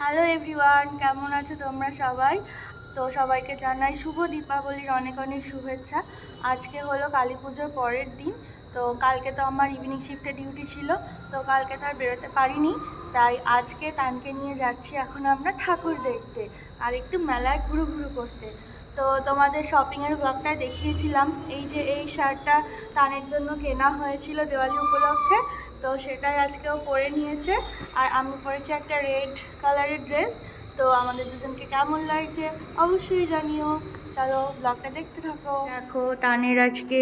Hello everyone, কেমন আছো তোমরা সবাই? তো সবাইকে জানাই শুভ দীপাবলির অনেক অনেক শুভেচ্ছা। আজকে হলো কালী পুজোর পরের দিন। তো কালকে তো আমার ইভিনিং শিফটে ডিউটি ছিল, তো কালকে তো আর বেরোতে পারিনি। তাই আজকে তানকে নিয়ে যাচ্ছি এখন আমরা ঠাকুর দেখতে আর একটু মেলায় ঘুরু ঘুরু করতে। তো তোমাদের শপিংয়ের ব্লগটায় দেখিয়েছিলাম এই যে এই শার্টটা তানের জন্য কেনা হয়েছিল দিওয়ালি উপলক্ষে। তো সেটাই আজকেও পরে নিয়েছে, আর আমি পরেছি একটা রেড কালারের ড্রেস। তো আমাদের দুজনকে কেমন লাগছে অবশ্যই জানিও। চলো ব্লগটা দেখতে থাকো। দেখো তানের আজকে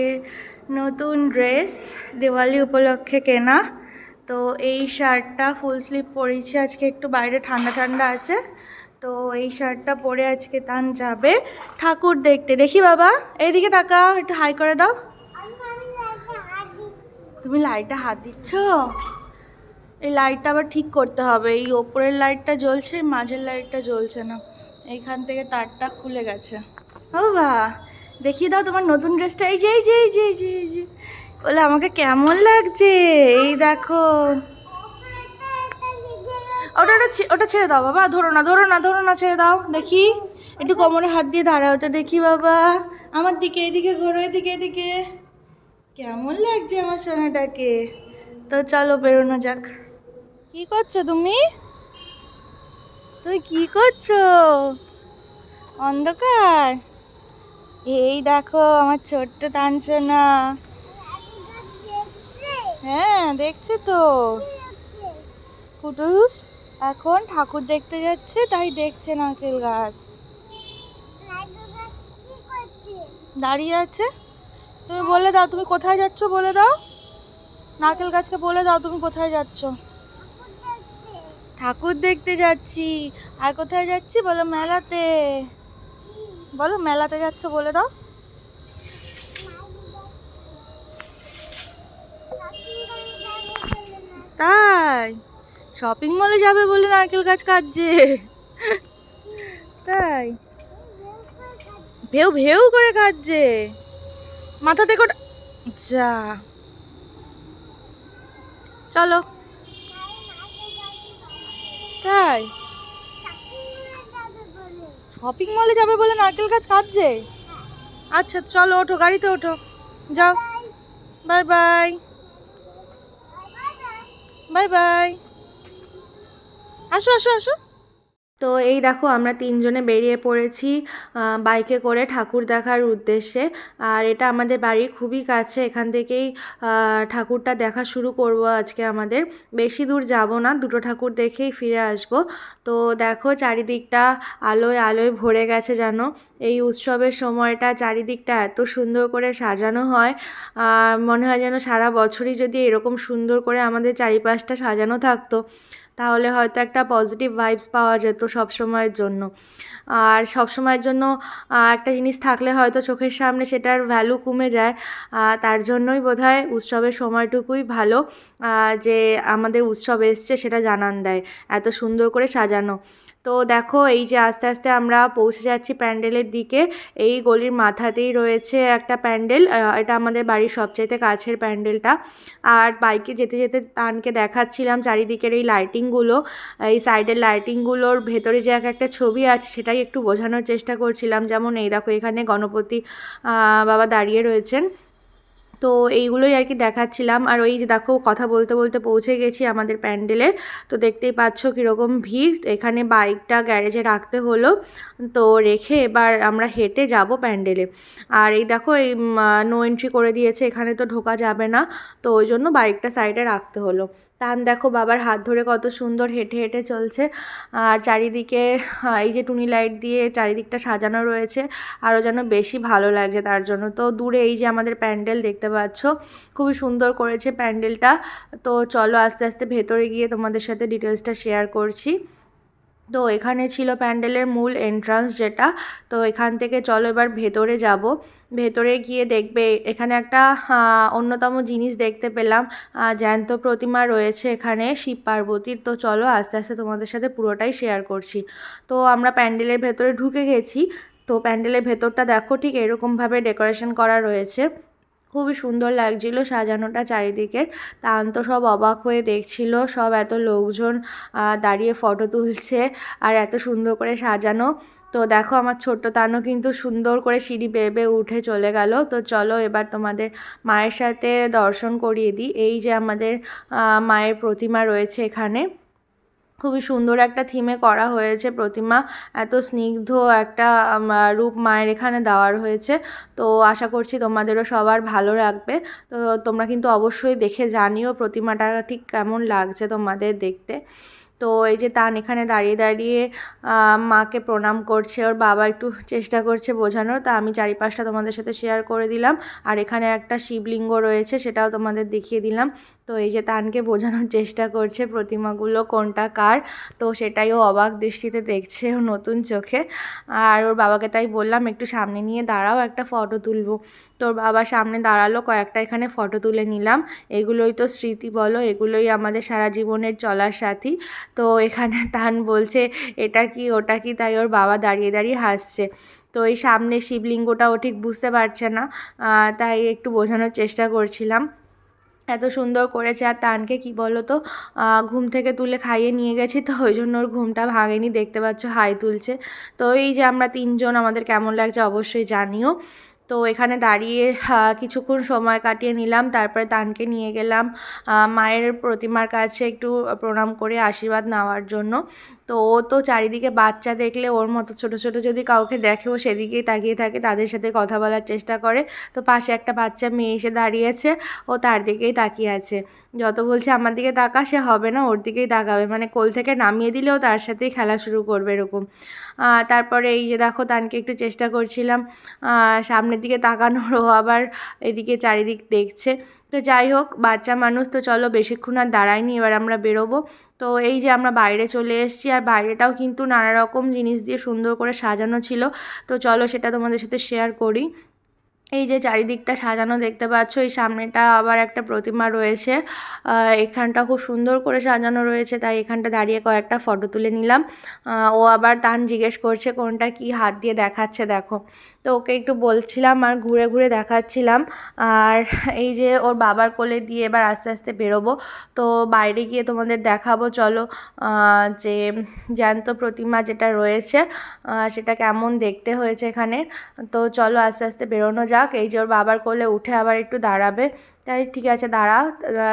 নতুন ড্রেস দিওয়ালি উপলক্ষে কেনা। তো এই শার্টটা ফুল স্লিভ পরেছি আজকে, একটু বাইরে ঠান্ডা ঠান্ডা আছে। তো এই শার্টটা পরে আজকে তান যাবে ঠাকুর দেখতে। দেখি বাবা, এইদিকে তাকাও, একটু হাই করে দাও। তুমি লাইটে হাত দিচ্ছ? এই লাইটটা আবার ঠিক করতে হবে। এই ওপরের লাইটটা জ্বলছে, মাঝের লাইটটা জ্বলছে না। এইখান থেকে তারটা খুলে গেছে। ও বা, দেখিয়ে দাও তোমার নতুন ড্রেসটা। এই যে এই যে এই যে এই যে এই যে বলে আমাকে কেমন লাগছে। এই দেখো, ওটা ওটা ওটা ছেড়ে দাও বাবা, ধরো না ধরো না ধরো না, ছেড়ে দাও। দেখি একটু কোমরে হাত দিয়ে দাঁড়াও তো দেখি বাবা, আমার দিকে, এদিকে ঘোরো, এদিকে এদিকে। কেমন লাগছে আমার সোনাটাকে। তো চলো বেরোনো যাক। কি করছো তুমি? তুমি কি করছো? অন্ধকার। এই দেখো আমার ছোট্ট তানসোনা। হ্যাঁ দেখছে তো। কুটুস এখন ঠাকুর দেখতে যাচ্ছে, তাই দেখছে নারকেল গাছ। দাঁড়িয়ে আছে। তুমি বলে দাও তুমি কোথায় যাচ্ছ, বলে দাও। নারকেল গাছকে বলে দাও তুমি কোথায় যাচ্ছ। ঠাকুর দেখতে যাচ্ছি। আর কোথায় যাচ্ছি বলো? মেলাতে। বলো মেলাতে যাচ্ছ, বলে দাও। তাই শপিং মলে যাবে বলে নারকেল গাছ কাটছে? তাই ভেউ ভেউ করে কাটছে। মাথা থেকে যা, চলো। তাই শপিং মলে যাবে বলে নারকেল গাছ কাটছে? আচ্ছা চলো, ওঠো, গাড়িতে ওঠো, যাও। Bye bye. Bye bye. আসো আসো আসো। তো এই দেখো আমরা তিনজনে বেরিয়ে পড়েছি বাইকে করে ঠাকুর দেখার উদ্দেশ্যে। আর এটা আমাদের বাড়ির খুবই কাছে, এখান থেকেই ঠাকুরটা দেখা শুরু করব আজকে। আমাদের বেশি দূর যাব না, দুটো ঠাকুর দেখেই ফিরে আসব। তো দেখো চারিদিকটা আলোয় আলোয় ভরে গেছে যেন। এই উৎসবের সময়টা চারিদিকটা এত সুন্দর করে সাজানো হয়, মনে হয় যেন সারা বছরই যদি এরকম সুন্দর করে আমাদের চারিপাশটা সাজানো থাকতো, তাহলে হয়তো একটা পজিটিভ ভাইবস পাওয়া যেত সব সময়ের জন্য। আর সব সময়ের জন্য একটা জিনিস থাকলে হয়তো চোখের সামনে সেটার ভ্যালু কমে যায়। তার জন্যই বোধহয় উৎসবের সময়টুকুই ভালো, যে আমাদের উৎসব এসছে সেটা জানান দেয় এত সুন্দর করে সাজানো। তো দেখো এই যে আস্তে আস্তে আমরা পৌঁছে যাচ্ছি প্যান্ডেলের দিকে। এই গলির মাথাতেই রয়েছে একটা প্যান্ডেল, এটা আমাদের বাড়ির সবচাইতে কাছের প্যান্ডেলটা। আর বাইকে যেতে যেতে তানকে দেখাচ্ছিলাম চারিদিকের এই লাইটিংগুলো, এই সাইডের লাইটিংগুলোর ভেতরে যে একটা ছবি আছে সেটাই একটু বোঝানোর চেষ্টা করছিলাম। যেমন এই দেখো এখানে গণপতি বাবা দাঁড়িয়ে রয়েছেন। তো এইগুলোই আর কি দেখাচ্ছিলাম। আর ওই যে দেখো কথা বলতে বলতে পৌঁছে গেছি আমাদের প্যান্ডেলে। তো দেখতেই পাচ্ছ কীরকম ভিড়। এখানে বাইকটা গ্যারেজে রাখতে হলো, তো রেখে এবার আমরা হেঁটে যাব প্যান্ডেলে। আর এই দেখো এই নো এন্ট্রি করে দিয়েছে, এখানে তো ঢোকা যাবে না, তো ওই জন্য বাইকটা সাইডে রাখতে হলো। তান দেখো বাবার হাত ধরে কত সুন্দর হেঁটে হেঁটে চলছে। আর চারিদিকে এই যে টুনি লাইট দিয়ে চারিদিকটা সাজানো রয়েছে, আরও যেন বেশি ভালো লাগছে তার জন্য। তো দূরে এই যে আমাদের প্যান্ডেল দেখতে পাচ্ছ, খুবই সুন্দর করেছে প্যান্ডেলটা। তো চলো আস্তে আস্তে ভেতরে গিয়ে তোমাদের সাথে ডিটেলসটা শেয়ার করছি। তো এখানে ছিল প্যান্ডেলের মূল এন্ট্রান্স যেটা। তো এখান থেকে চলো এবার ভেতরে যাব। ভেতরে গিয়ে দেখবে এখানে একটা অন্যতম জিনিস দেখতে পেলাম, জ্যান্ত প্রতিমা রয়েছে এখানে শিব পার্বতীর। তো চলো আস্তে আস্তে তোমাদের সাথে পুরোটাই শেয়ার করছি। তো আমরা প্যান্ডেলের ভেতরে ঢুকে গেছি। তো প্যান্ডেলের ভেতরটা দেখো ঠিক এরকমভাবে ডেকোরেশন করা রয়েছে। খুবই সুন্দর লাগছিল সাজানোটা চারিদিকের। তান তো সব অবাক হয়ে দেখছিল, সব এত লোকজন দাঁড়িয়ে ফটো তুলছে আর এত সুন্দর করে সাজানো। তো দেখো আমার ছোট্ট তানও কিন্তু সুন্দর করে সিঁড়ি বেয়ে বেয়ে উঠে চলে গেল। তো চলো এবার তোমাদের মায়ের সাথে দর্শন করিয়ে দিই। এই যে আমাদের মায়ের প্রতিমা রয়েছে এখানে, খুবই সুন্দর একটা থিমে করা হয়েছে প্রতিমা। এত স্নিগ্ধ একটা রূপ মায়ের এখানে দেওয়ার হয়েছে। তো আশা করছি তোমাদেরও সবার ভালো লাগবে। তো তোমরা কিন্তু অবশ্যই দেখে জানিও প্রতিমাটা ঠিক কেমন লাগছে তোমাদের দেখতে। তো এই যে তান এখানে দাঁড়িয়ে দাঁড়িয়ে মাকে প্রণাম করছে, ওর বাবা একটু চেষ্টা করছে বোঝানোর, তা আমি চারিপাশটা তোমাদের সাথে শেয়ার করে দিলাম। আর এখানে একটা শিবলিঙ্গ রয়েছে, সেটাও তোমাদের দেখিয়ে দিলাম। তো এই যে তানকে বোঝানোর চেষ্টা করছে প্রতিমাগুলো কোনটা কার, তো সেটাই ও অবাক দৃষ্টিতে দেখছে, ও নতুন চোখে। আর ওর বাবাকে তাই বললাম একটু সামনে নিয়ে দাঁড়াও, একটা ফটো তুলবো। তোর বাবা সামনে দাঁড়ালো, কয়েকটা এখানে ফটো তুলে নিলাম। এগুলোই তো স্মৃতি বলো, এগুলোই আমাদের সারা জীবনের চলার সাথী। তো এখানে তান বলছে এটা কি ওটা কি, তাই ওর বাবা দাঁড়িয়ে দাঁড়িয়ে হাসছে। তো এই সামনে শিবলিঙ্গটা ও ঠিক বুঝতে পারছে না, তাই একটু বোঝানোর চেষ্টা করছিলাম। এত সুন্দর করেছে। আর তানকে কি বলো তো, ঘুম থেকে তুলে খাইয়ে নিয়ে গেছি, তো ওই জন্য ওর ঘুমটা ভাঙেনি, দেখতে পাচ্ছ হাই তুলছে। তো এই যে আমরা তিনজন, আমাদের কেমন লাগছে অবশ্যই জানিও। তো এখানে দাঁড়িয়ে কিছুক্ষণ সময় কাটিয়ে নিলাম, তারপরে তানকে নিয়ে গেলাম মায়ের প্রতিমার কাছে একটু প্রণাম করে আশীর্বাদ নেওয়ার জন্য। তো ও তো চারিদিকে বাচ্চা দেখলে ওর মতো ছোট ছোট যদি কাউকে দেখে ও সেদিকেই তাকিয়ে থাকে, তাদের সাথে কথা বলার চেষ্টা করে। তো পাশে একটা বাচ্চা মেয়ে এসে দাঁড়িয়েছে, ও তার দিকেই তাকিয়ে আছে। যত বলছে আমার দিকে তাকা, সে হবে না, ওর দিকেই তাকাবে, মানে কোল থেকে নামিয়ে দিলেও তার সাথেই খেলা শুরু করবে এরকম। তারপরে এই যে দেখো তানকে একটু চেষ্টা করছিলাম সামনের দিকে তাকানোর, ও আবার এদিকে চারিদিক দেখছে। তো যাই হোক, বাচ্চা মানুষ তো, চলো বেশিক্ষণ আর দাঁড়াইনি, এবার আমরা বেরোবো। তো এই যে আমরা বাইরে চলে এসেছি, আর বাইরেটাও কিন্তু নানা রকম জিনিস দিয়ে সুন্দর করে সাজানো ছিল। তো চলো সেটা তোমাদের সাথে শেয়ার করি। এই যে চারিদিকটা সাজানো দেখতে পাচ্ছ, এই সামনেটা আবার একটা প্রতিমা রয়েছে, এখানটা খুব সুন্দর করে সাজানো রয়েছে, তাই এখানটা দাঁড়িয়ে কয়েকটা ফটো তুলে নিলাম। ও আবার তান জিজ্ঞেস করছে কোনটা কি, হাত দিয়ে দেখাচ্ছে দেখো। তো ওকে একটু বলছিলাম আর ঘুরে ঘুরে দেখাচ্ছিলাম। আর এই যে ওর বাবার কোলে দিয়ে এবার আস্তে আস্তে বেরোবো। তো বাইরে গিয়ে তোমাদের দেখাবো চলো যে জ্যান্ত প্রতিমা যেটা রয়েছে সেটা কেমন দেখতে হয়েছে এখানে। তো চলো আস্তে আস্তে বেরোনো যাক। এই যে ওর বাবার কোলে উঠে আবার একটু দাঁড়াবে, তাই ঠিক আছে দাঁড়া।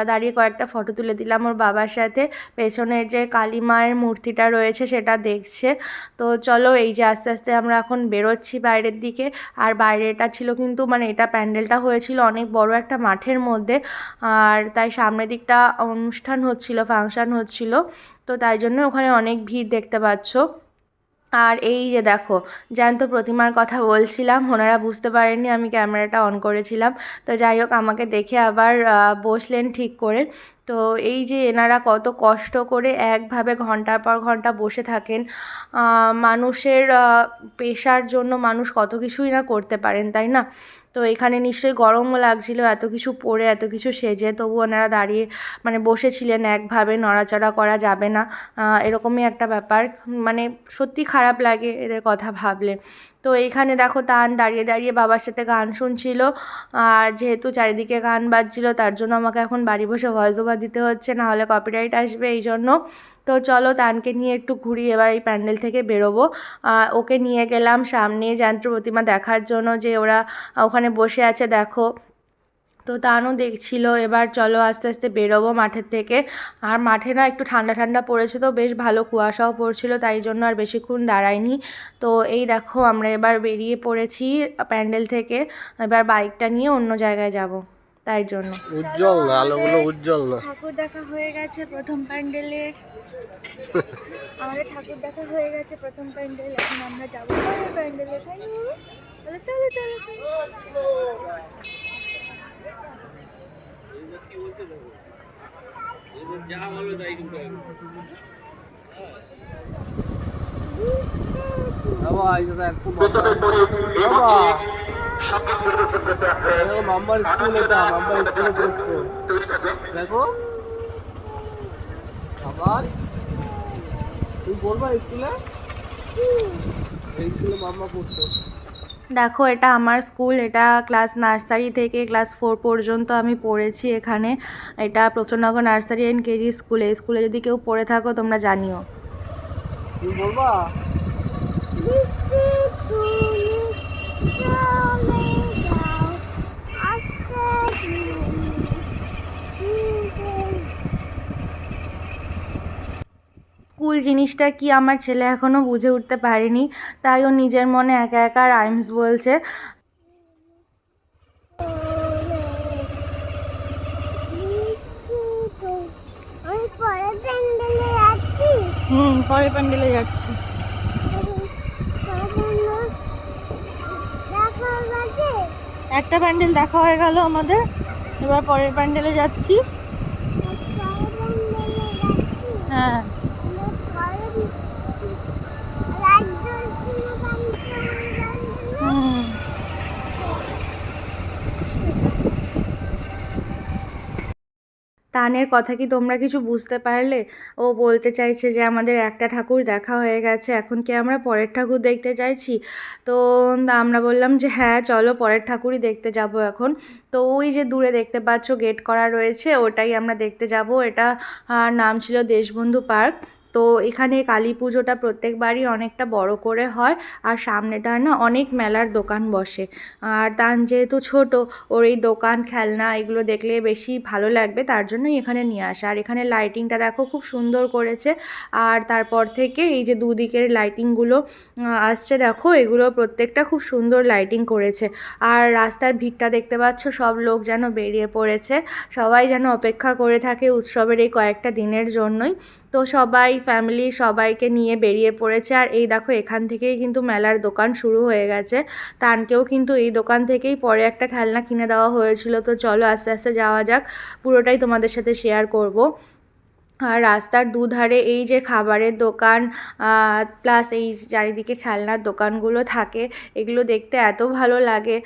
দাঁড়িয়ে কয়েকটা ফটো তুলে দিলাম ওর বাবার সাথে। পেছনের যে কালী মায়ের মূর্তিটা রয়েছে সেটা দেখছে। তো চলো এই যে আস্তে আস্তে আমরা এখন বেরোচ্ছি বাইরের দিকে। আর বাইরেটা ছিল কিন্তু, মানে এটা প্যান্ডেলটা হয়েছিল অনেক বড় একটা মাঠের মধ্যে, আর তাই সামনের দিকটা অনুষ্ঠান হচ্ছিল, ফাংশান হচ্ছিল। তো তাই জন্য ওখানে অনেক ভিড় দেখতে পাচ্ছ। আর এই যে দেখো জ্যান্ত প্রতিমার কথা বলছিলাম, ওনারা বুঝতে পারেননি আমি ক্যামেরাটা অন করেছিলাম। তো যাই হোক, আমাকে দেখে আবার বসলেন ঠিক করে। তো এই যে এনারা কত কষ্ট করে একভাবে ঘন্টার পর ঘন্টা বসে থাকেন, মানুষের পেশার জন্য মানুষ কত কিছুই না করতে পারেন, তাই না? তো এখানে নিশ্চয়ই গরমও লাগছিল, এত কিছু পরে এত কিছু সেজে, তবু ওনারা দাঁড়িয়ে মানে বসেছিলেন একভাবে, নড়াচড়া করা যাবে না, এরকমই একটা ব্যাপার। মানে সত্যি খারাপ লাগে এদের কথা ভাবলে। তো এইখানে দেখো তান দাঁড়িয়ে দাঁড়িয়ে বাবার সাথে গান শুনছিল। আর যেহেতু চারিদিকে গান বাজছিল, তার জন্য আমাকে এখন বাড়ি বসে ভয়েস ওভার দিতে হচ্ছে, না হলে কপিরাইট আসবে এই জন্য। তো চলো তানকে নিয়ে একটু ঘুরি, এবার এই প্যান্ডেল থেকে বেরোবো। ওকে নিয়ে গেলাম সামনে জ্যান্ত প্রতিমা দেখার জন্য, যে ওরা ওখানে বসে আছে দেখো। তো তানও দেখছিল। এবার চলো আস্তে আস্তে বেরোবো মাঠের থেকে। আর মাঠে না একটু ঠান্ডা ঠান্ডা পড়েছে, তো বেশ ভালো কুয়াশাও পড়ছিল, তাই জন্য আর বেশিক্ষণ দাঁড়াইনি। তো এই দেখো আমরা এবার বেরিয়ে পড়েছি প্যান্ডেল থেকে, এবার বাইকটা নিয়ে অন্য জায়গায় যাব, তাই জন্য। উজ্জ্বল না, আলোগুলো উজ্জ্বল না। ঠাকুর দেখা হয়ে গেছে প্রথম প্যান্ডেলের, আমাদের ঠাকুর দেখা হয়ে গেছে প্রথম প্যান্ডেল, এখন আমরা যাবো পরের প্যান্ডেলে, তাই না? চলো চলো চলো। মাম্মার স্কুল, এটা মাম্মার স্কুলে পড়তো দেখো। আবার তুমি বলবা স্কুলে, এই স্কুলে মাম্মা পড়তো। দেখো এটা আমার স্কুল, এটা ক্লাস নার্সারি থেকে ক্লাস 4 পর্যন্ত আমি পড়েছি এখানে। এটা প্রচুরনগর নার্সারি অ্যান্ড কেজি স্কুলে। এই স্কুলে যদি কেউ পড়ে থাকো তোমরা জানিও। কি বলবা? স্কুল জিনিসটা কি আমার ছেলে এখনও বুঝে উঠতে পারেনি, তাই ও নিজের মনে একা একা রাইমস বলছে। পরের প্যান্ডেলে যাচ্ছি। একটা প্যান্ডেল দেখা হয়ে গেল আমাদের, এবার পরের প্যান্ডেলে যাচ্ছি। হ্যাঁ হুম। তানের কথা কি তোমরা কিছু বুঝতে পারলে? ও বলতে চাইছে যে আমাদের একটা ঠাকুর দেখা হয়ে গেছে, এখন কি আমরা পরের ঠাকুর দেখতে চাইছি? তো আমরা বললাম যে হ্যাঁ চলো পরের ঠাকুরই দেখতে যাব এখন। তো ওই যে দূরে দেখতে পাচ্ছ গেট করা রয়েছে, ওটাই আমরা দেখতে যাব। এটা নাম ছিল দেশবন্ধু পার্ক। তো এখানে কালী পুজোটা প্রত্যেকবারই অনেকটা বড় করে হয়, আর সামনেটায় না অনেক মেলার দোকান বসে। আর তান যেহেতু ছোট, ওর এই দোকান খেলনা এগুলো দেখলে বেশি ভালো লাগবে, তার জন্যই এখানে নিয়ে আসা। আর এখানে লাইটিংটা দেখো খুব সুন্দর করেছে। আর তারপর থেকে এই যে দুদিকের লাইটিংগুলো আসছে দেখো, এগুলো প্রত্যেকটা খুব সুন্দর লাইটিং করেছে। আর রাস্তার ভিড়টা দেখতে পাচ্ছ, সব লোক যেন বেরিয়ে পড়েছে, সবাই যেন অপেক্ষা করে থাকে উৎসবের এই কয়েকটা দিনের জন্যই। তো সবাই ফ্যামিলি সবাইকে নিয়ে বেরিয়ে পড়েছে। আর এই দেখো এখান থেকেই কিন্তু মেলার দোকান শুরু হয়ে গেছে। তানকেও কিন্তু এই দোকান থেকেই পরে একটা খেলনা কিনে দেওয়া হয়েছিল। তো চলো আস্তে আস্তে যাওয়া যাক, পুরোটাই তোমাদের সাথে শেয়ার করব। আর রাস্তার দুধারে এই যে খাবারের দোকান প্লাস এই চারিদিকে খেলনার দোকানগুলো থাকে, এগুলো দেখতে এত ভালো লাগে,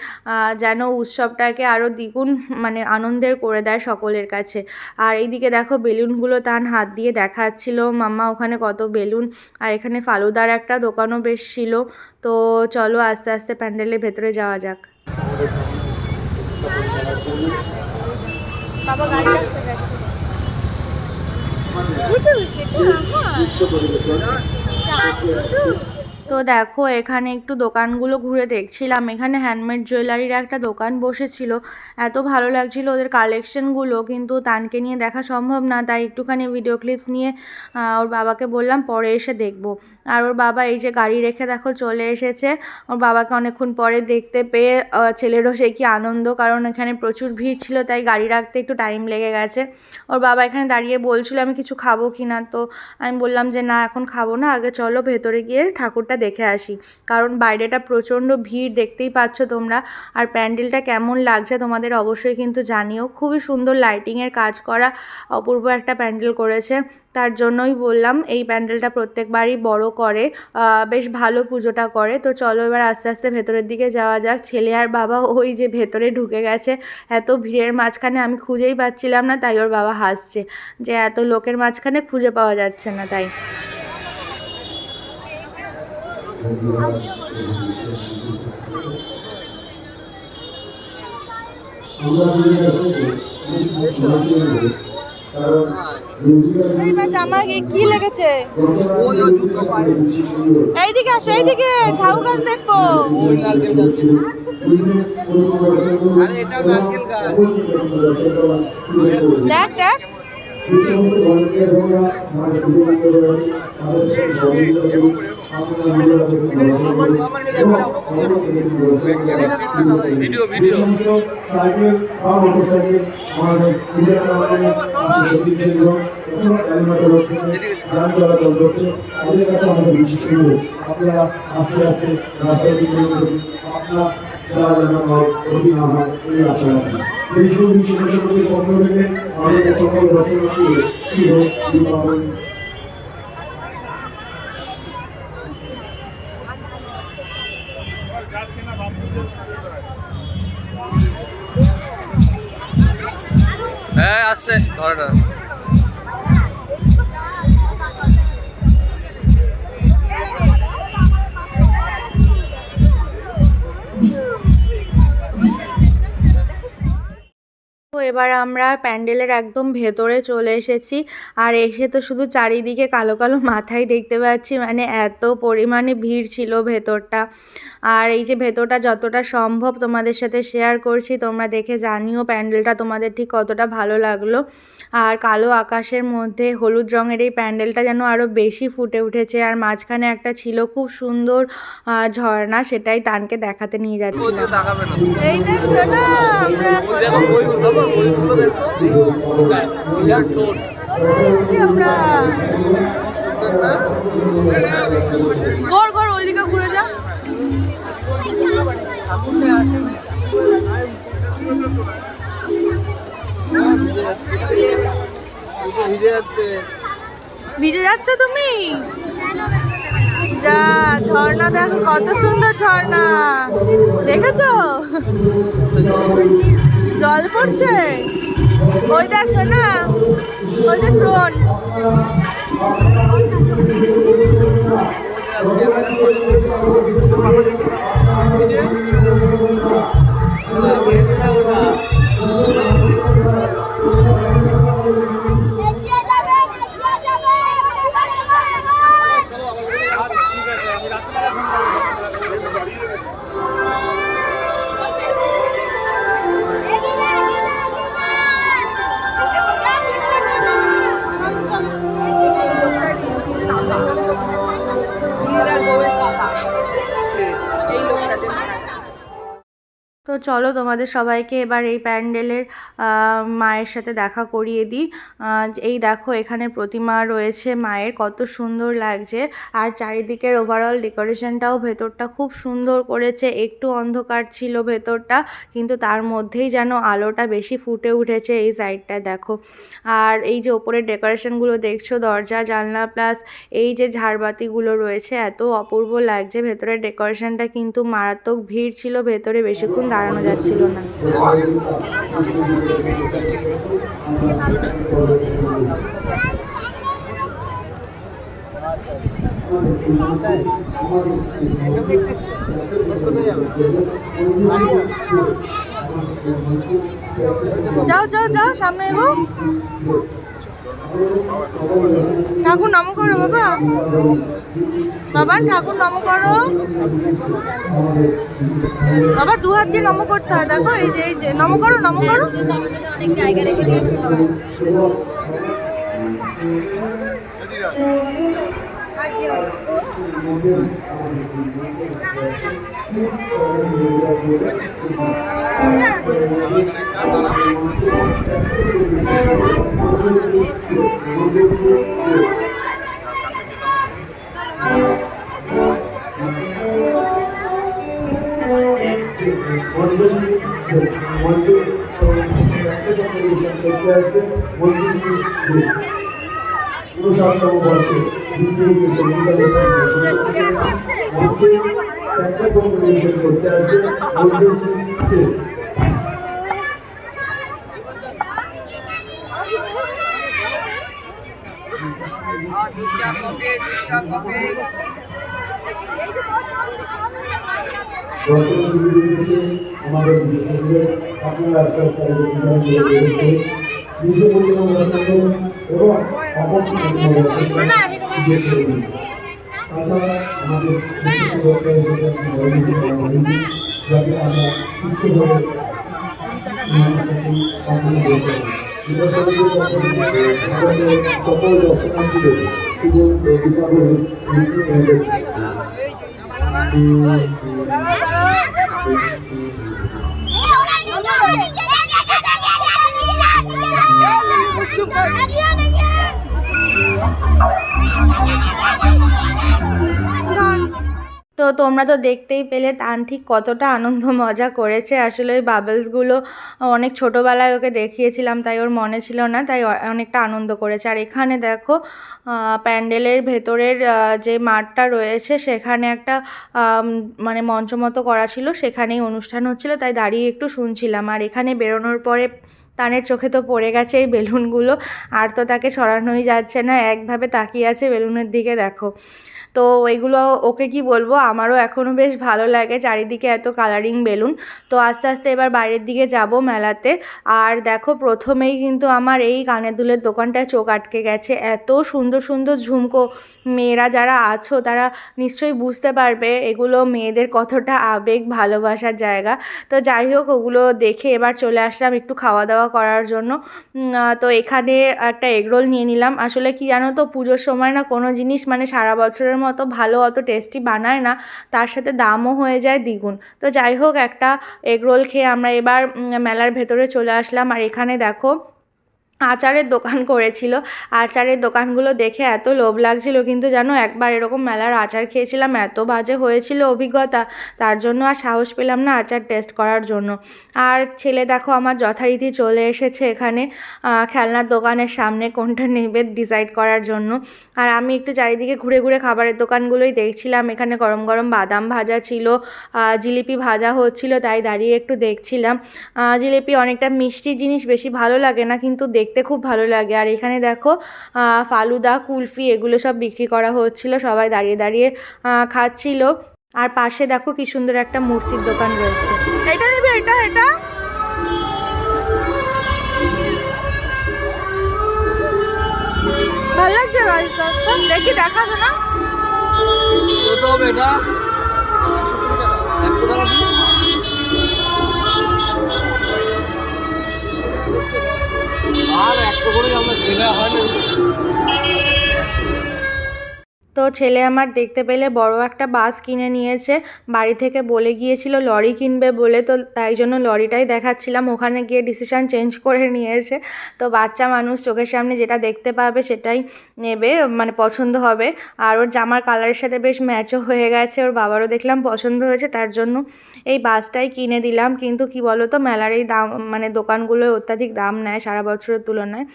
যেন উৎসবটাকে আরও দ্বিগুণ মানে আনন্দের করে দেয় সকলের কাছে। আর এইদিকে দেখো বেলুনগুলো তার হাত দিয়ে দেখাচ্ছিল মাম্মা ওখানে কত বেলুন। আর এখানে ফালুদার একটা দোকানও বেশ ছিল। তো চলো আস্তে আস্তে প্যান্ডেলের ভেতরে যাওয়া যাক। বাবা গাড়ি রাখতে গেছে। তো দেখো এখানে একটু দোকানগুলো ঘুরে দেখছিলাম, এখানে হ্যান্ডমেড জুয়েলারির একটা দোকান বসেছিল। এত ভালো লাগছিল ওদের কালেকশনগুলো, কিন্তু তানকে নিয়ে দেখা সম্ভব না, তাই একটুখানি ভিডিও ক্লিপস নিয়ে ওর বাবাকে বললাম পরে এসে দেখব। আর ওর বাবা এই যে গাড়ি রেখে দেখো চলে এসেছে। ওর বাবাকে অনেকক্ষণ পরে দেখতে পেয়ে ছেলেরও সে কি আনন্দ, কারণ এখানে প্রচুর ভিড় ছিল, তাই গাড়ি রাখতে একটু টাইম লেগে গেছে। ওর বাবা এখানে দাঁড়িয়ে বলছিল আমি কিছু খাবো কি না, তো আমি বললাম যে না এখন খাবো না, আগে চলো ভেতরে গিয়ে ঠাকুরটা দেখে আসি। কারণ বাইরেটা প্রচণ্ড ভিড় দেখতেই পাচ্ছ তোমরা। আর প্যান্ডেলটা কেমন লাগছে তোমাদের অবশ্যই কিন্তু জানিও, খুবই সুন্দর লাইটিংয়ের কাজ করা, অপূর্ব একটা প্যান্ডেল করেছে। তার জন্যই বললাম এই প্যান্ডেলটা প্রত্যেকবারই বড় করে, বেশ ভালো পুজোটা করে। তো চলো এবার আস্তে আস্তে ভেতরের দিকে যাওয়া যাক। ছেলে আর বাবা ওই যে ভেতরে ঢুকে গেছে, এত ভিড়ের মাঝখানে আমি খুঁজেই পাচ্ছিলাম না, তাই ওর বাবা হাসছে যে এত লোকের মাঝখানে খুঁজে পাওয়া যাচ্ছে না তাই। জামা কি লেগেছে? এইদিকে আসো, এইদিকে ঝাউ গাছ দেখবো। দেখ দেখ ভিডিও ভিডিও সাইকেল বা মোটরসাইকেল আমাদের যান চলাচল করছে, তাদের কাছে আমাদের বিশেষ অনুরোধ আপনারা আস্তে আস্তে রাস্তায় দিকে আপনার দ্বারা যেন ক্ষতি না হয় এই আশা রাখি। এই সমিতির পক্ষ থেকে আমাদের সকল দর্শনার্থী শুভ দীপাবলি। হ্যাঁ আসছে ধরটা। এবার আমরা প্যান্ডেলের একদম ভেতরে চলে এসেছি। আর এসে তো শুধু চারিদিকে কালো কালো মাথাই দেখতে পাচ্ছি, মানে এত পরিমাণে ভিড় ছিল ভেতরটা। আর এই যে ভেতরটা যতটা সম্ভব তোমাদের সাথে শেয়ার করছি, তোমরা দেখে জানিও প্যান্ডেলটা তোমাদের ঠিক কতটা ভালো লাগলো। আর কালো আকাশের মধ্যে হলুদ রঙের এই প্যান্ডেলটা যেন আরও বেশি ফুটে উঠেছে। আর মাঝখানে একটা ছিল খুব সুন্দর ঝর্ণা, সেটাই তানকে দেখাতে নিয়ে যাচ্ছিলাম। এই দেখছো না আমরা ঘর ঘর ওইদিকে ঘুরে যা। ভিজে যাচ্ছ তুমি? যা ঝর্ণা দেখো, কত সুন্দর ঝর্ণা, দেখেছো? জল পড়ছে ওই দেখছো না, ওই যে ড্রোন। তো চলো তোমাদের সবাইকে এবার এই প্যান্ডেলের মায়ের সাথে দেখা করিয়ে দিই। এই দেখো এখানে প্রতিমা রয়েছে মায়ের, কত সুন্দর লাগছে। আর চারিদিকের ওভারঅল ডেকোরেশনটাও ভেতরটা খুব সুন্দর করেছে। একটু অন্ধকার ছিল ভেতরটা, কিন্তু তার মধ্যেই যেন আলোটা বেশি ফুটে উঠেছে এই সাইডটা দেখো। আর এই যে ওপরের ডেকোরেশনগুলো দেখছো, দরজা জানলা প্লাস এই যে ঝাড়বাতিগুলো রয়েছে, এত অপূর্ব লাগছে। ভেতরের ডেকোরেশনটা কিন্তু মারাত্মক ভিড় ছিল, ভেতরে বেশিক্ষণ দাঁড়ানো যাচ্ছিল না। যাও যাও যাও, সামনে এগো। ঠাকুর নম করো বাবা, বাবা ঠাকুর নম করো বাবা, দু হাত দিয়ে নম করতে হয়। দেখো এই যে নম করো, নম করো। অনেক জায়গা রেখে দিয়েছি সবাই। আমাদের আপনারা আস্তে আস্তে নিজে পরিচালনা এবং তাছাড়া আমাদের যাতে আমরা সুস্থভাবে সকল দর্শনার্থীদের শুভ দীপাবলি তো তোমরা তো দেখতেই পেলে তান ঠিক কতটা আনন্দ মজা করেছে। আসলে ওই বাবলসগুলো অনেক ছোটোবেলায় ওকে দেখিয়েছিলাম, তাই ওর মনে ছিল না, তাই অনেকটা আনন্দ করেছে। আর এখানে দেখো প্যান্ডেলের ভেতরের যে মাঠটা রয়েছে সেখানে একটা মানে মঞ্চ মতো করা ছিল, সেখানেই অনুষ্ঠান হচ্ছিল, তাই দাঁড়িয়ে একটু শুনছিলাম। আর এখানে বেরোনোর পরে তানের চোখে তো পড়ে গেছে এই বেলুনগুলো, আর তো তাকে সরানোই যাচ্ছে না, একভাবে তাকিয়ে আছে বেলুনের দিকে দেখো। তো এগুলো ওকে কি বলবো, আমারও এখনও বেশ ভালো লাগে চারিদিকে এত কালারিং বেলুন। তো আস্তে আস্তে এবার বাইরের দিকে যাব মেলাতে। আর দেখো প্রথমেই কিন্তু আমার এই কানের দুলের দোকানটায় চোখ আটকে গেছে, এত সুন্দর সুন্দর ঝুমকো। মেয়েরা যারা আছো তারা নিশ্চয়ই বুঝতে পারবে এগুলো মেয়েদের কতটা আবেগ ভালোবাসার জায়গা। তো যাই হোক, ওগুলো দেখে এবার চলে আসলাম একটু খাওয়া দাওয়া করার জন্য। তো এখানে একটা এগরোল নিয়ে নিলাম। আসলে কি জানো তো, পুজোর সময় না কোনো জিনিস মানে সারা বছরের মতো ভালো অত টেস্টি বানায় না, তার সাথে দামও হয়ে যায় দ্বিগুণ। তো যাই হোক, একটা এগরোল খেয়ে আমরা এবার মেলার ভেতরে চলে আসলাম। আর এখানে দেখো আচারের দোকান করেছিল। আচারের দোকানগুলো দেখে এত লোভ লাগছিল, কিন্তু জানো একবার এরকম মেলার আচার খেয়েছিলাম, এত বাজে হয়েছিল অভিজ্ঞতা, তার জন্য আর সাহস পেলাম না আচার টেস্ট করার জন্য। আর ছেলে দেখো আমার যথারীতি চলে এসেছে এখানে খেলনার দোকানের সামনে কোনটা নেবে ডিসাইড করার জন্য। আর আমি একটু চারিদিকে ঘুরে ঘুরে খাবারের দোকানগুলোই দেখছিলাম। এখানে গরম গরম বাদাম ভাজা ছিল, জিলিপি ভাজা হচ্ছিল, তাই দাঁড়িয়ে একটু দেখছিলাম। জিলিপি অনেকটা মিষ্টি জিনিস বেশি ভালো লাগে না, কিন্তু দেখতে খুব ভালো লাগে। আর এখানে দেখো ফালুদা, কুলফি এগুলো সব বিক্রি করা হচ্ছিল, সবাই দাঁড়িয়ে দাঁড়িয়ে খাচ্ছিল। আর পাশে দেখো কি সুন্দর একটা মূর্তির দোকান রয়েছে। এটা নেবে, এটা এটা ভালো লাগছে বাড়ির কাজটা, দেখি দেখাশো না। কত হবে এটা? 100 টাকা দিন। আর 100 করে আমরা দেওয়া হয় না। তো ছেলে আমার দেখতে পেলে বড় একটা বাস কিনে নিয়েছে, বাড়ি থেকে বলে গিয়েছিল লরি কিনবে বলে, তো তাই জন্য লরিটাই দেখাচ্ছিলাম। ওখানে গিয়ে ডিসিশান চেঞ্জ করে নিয়েছে। তো বাচ্চা মানুষ চোখের সামনে যেটা দেখতে পাবে সেটাই নেবে, মানে পছন্দ হবে। আর ওর জামার কালারের সাথে বেশ ম্যাচও হয়ে গেছে, ওর বাবারও দেখলাম পছন্দ হয়েছে, তার জন্য এই বাসটাই কিনে দিলাম। কিন্তু কি বলো তো, মেলার এই দাম মানে দোকানগুলোয় অত্যাধিক দাম নেয় সারা বছরের তুলনায়।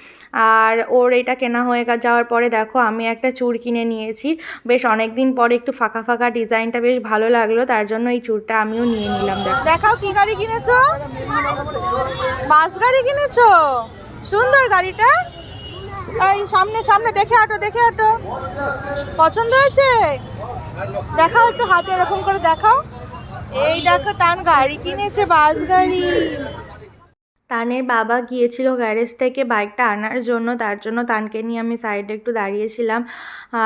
আর ওর এটা কেনা হয়ে যাওয়ার পরে দেখো আমি একটা চুড় কিনে নিয়েছি। বেশ অনেক দিন পরে একটু ফাঁকা ফাঁকা ডিজাইনটা বেশ ভালো লাগলো, তার জন্য এই চুড়টা আমিও নিয়ে নিলাম। দেখাও কি গাড়ি কিনেছো? বাস গাড়ি কিনেছো? সুন্দর গাড়িটা। এই সামনে সামনে দেখে হাঁটো, দেখে হাঁটো। পছন্দ হয়েছে? দেখাও একটু হাতে এরকম করে দেখাও। এই দেখো তান গাড়ি কিনেছে, বাস গাড়ি। তানের বাবা গিয়েছিল গ্যারেজ থেকে বাইকটা আনার জন্য, তার জন্য তানকে নিয়ে আমি সাইডে একটু দাঁড়িয়েছিলাম।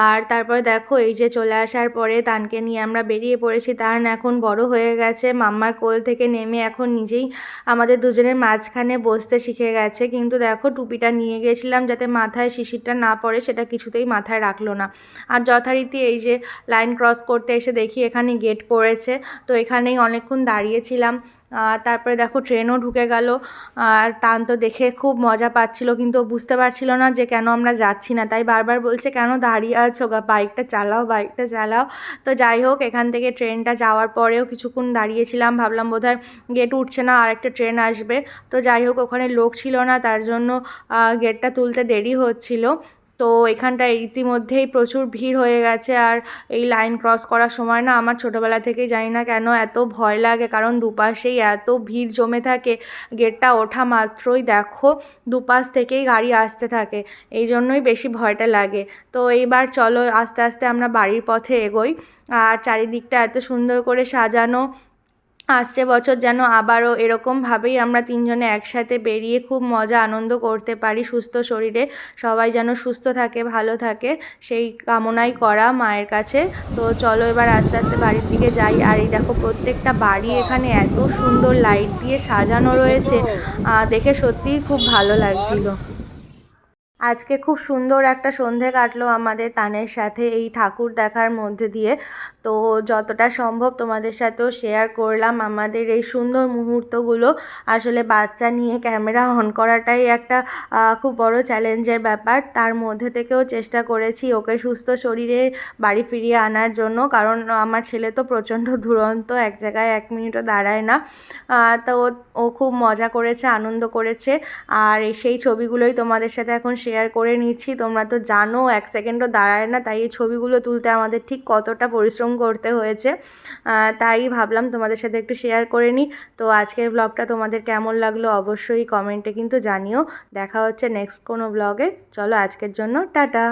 আর তারপরে দেখো এই যে চলে আসার পরে তানকে নিয়ে আমরা বেরিয়ে পড়েছি। তান এখন বড় হয়ে গেছে, মাম্মার কোল থেকে নেমে এখন নিজেই আমাদের দুজনের মাঝখানে বসতে শিখে গেছে। কিন্তু দেখো টুপিটা নিয়ে গেছিলাম যাতে মাথায় শিশিরটা না পড়ে, সেটা কিছুতেই মাথায় রাখলো না। আর যথারীতি এই যে লাইন ক্রস করতে এসে দেখি এখানে গেট পড়েছে, তো এখানেই অনেকক্ষণ দাঁড়িয়েছিলাম। তারপরে দেখো ট্রেনও ঢুকে গেল। আর টান তো দেখে খুব মজা পাচ্ছিল, কিন্তু বুঝতে পারছিল না যে কেন আমরা যাচ্ছি না, তাই বারবার বলছে কেন দাঁড়িয়ে আছো, বাইকটা চালাও, বাইকটা চালাও। তো যাই হোক, এখান থেকে ট্রেনটা যাওয়ার পরেও কিছুক্ষণ দাঁড়িয়েছিলাম, ভাবলাম বোধহয় গেট উঠছে না, আর একটা ট্রেন আসবে। তো যাই হোক, ওখানে লোক ছিল না, তার জন্য গেটটা তুলতে দেরি হচ্ছিল। তো এখানটায় ইতিমধ্যেই প্রচুর ভিড় হয়ে গেছে। আর এই লাইন ক্রস করার সময় না আমার ছোটোবেলা থেকেই জানি না কেন এত ভয় লাগে, কারণ দুপাশেই এত ভিড় জমে থাকে। গেটটা ওঠা মাত্রই দেখো দুপাশ থেকেই গাড়ি আসতে থাকে, এই জন্যই বেশি ভয়টা লাগে। তো এইবার চলো আস্তে আস্তে আমরা বাড়ির পথে এগোই। আর চারিদিকটা এত সুন্দর করে সাজানো, আসছে বছর যেন আবারও এরকমভাবেই আমরা তিনজনে একসাথে বেরিয়ে খুব মজা আনন্দ করতে পারি, সুস্থ শরীরে সবাই যেন সুস্থ থাকে, ভালো থাকে, সেই কামনাই করা মায়ের কাছে। তো চলো এবার আস্তে আস্তে বাড়ির দিকে যাই। আর এই দেখো প্রত্যেকটা বাড়ি এখানে এত সুন্দর লাইট দিয়ে সাজানো রয়েছে, দেখে সত্যিই খুব ভালো লাগছিল। আজকে খুব সুন্দর একটা সন্ধে কাটলো আমাদের তানের সাথে এই ঠাকুর দেখার মধ্যে দিয়ে। তো যতটা সম্ভব তোমাদের সাথেও শেয়ার করলাম আমাদের এই সুন্দর মুহূর্তগুলো। আসলে বাচ্চা নিয়ে ক্যামেরা অন করাটাই একটা খুব বড় চ্যালেঞ্জের ব্যাপার, তার মধ্যে থেকেও চেষ্টা করেছি ওকে সুস্থ শরীরে বাড়ি ফিরিয়ে আনার জন্য, কারণ আমার ছেলে তো প্রচণ্ড দুরন্ত, এক জায়গায় এক মিনিটও দাঁড়ায় না। তো ও খুব মজা করেছে, আনন্দ করেছে। আর সেই ছবিগুলোই তোমাদের সাথে এখন শেয়ার করে নিচ্ছি। তোমরা তো জানো এক সেকেন্ডও দাঁড়ায় না, তাই এই ছবিগুলো তুলতে আমাদের ঠিক কতটা পরিশ্রম করতে হয়েছে, তাই ভাবলাম তোমাদের সাথে একটু শেয়ার করে নিই। তো আজকের ব্লগটা তোমাদের কেমন লাগলো অবশ্যই কমেন্টে কিন্তু জানিও। দেখা হচ্ছে নেক্সট কোনো ব্লগে। চলো আজকের জন্য টাটা।